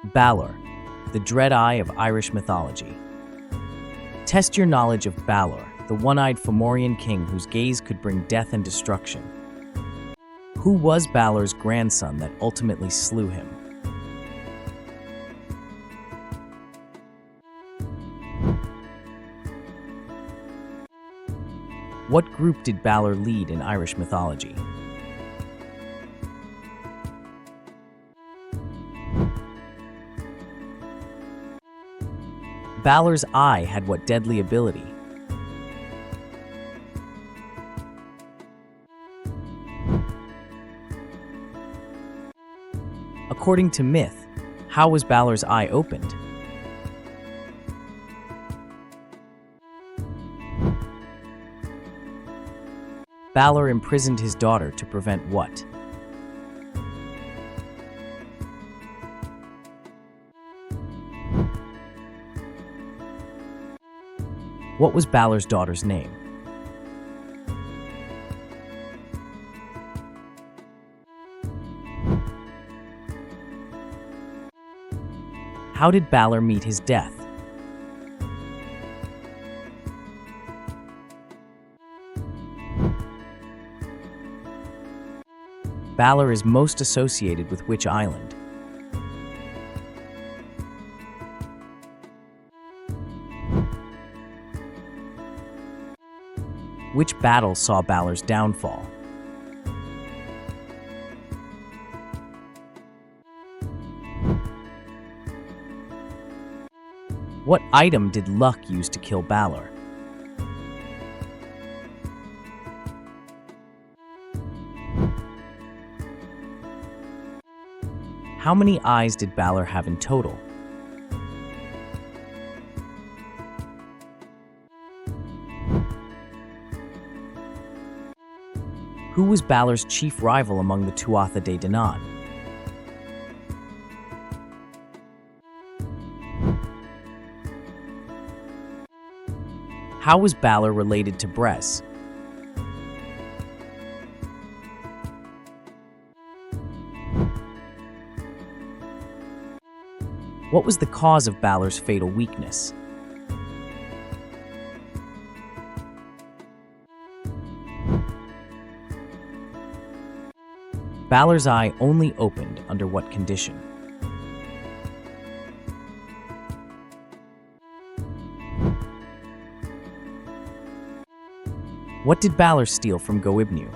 Balor, the dread eye of Irish mythology. Test your knowledge of Balor, the one-eyed Fomorian king whose gaze could bring death and destruction. Who was Balor's grandson that ultimately slew him? What group did Balor lead in Irish mythology? Balor's eye had what deadly ability? According to myth, how was Balor's eye opened? Balor imprisoned his daughter to prevent what? What was Balor's daughter's name? How did Balor meet his death? Balor is most associated with which island? Which battle saw Balor's downfall? What item did Lugh use to kill Balor? How many eyes did Balor have in total? Who was Balor's chief rival among the Tuatha Dé Danann? How was Balor related to Bress? What was the cause of Balor's fatal weakness? Balor's eye only opened under what condition? What did Balor steal from Goibniu?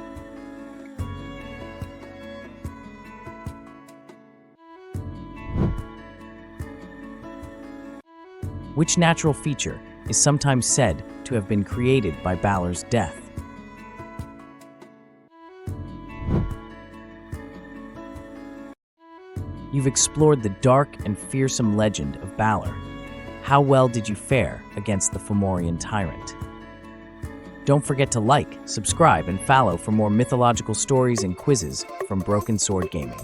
Which natural feature is sometimes said to have been created by Balor's death? You've explored the dark and fearsome legend of Balor. How well did you fare against the Fomorian tyrant? Don't forget to like, subscribe, and follow for more mythological stories and quizzes from Broken Sword Gaming.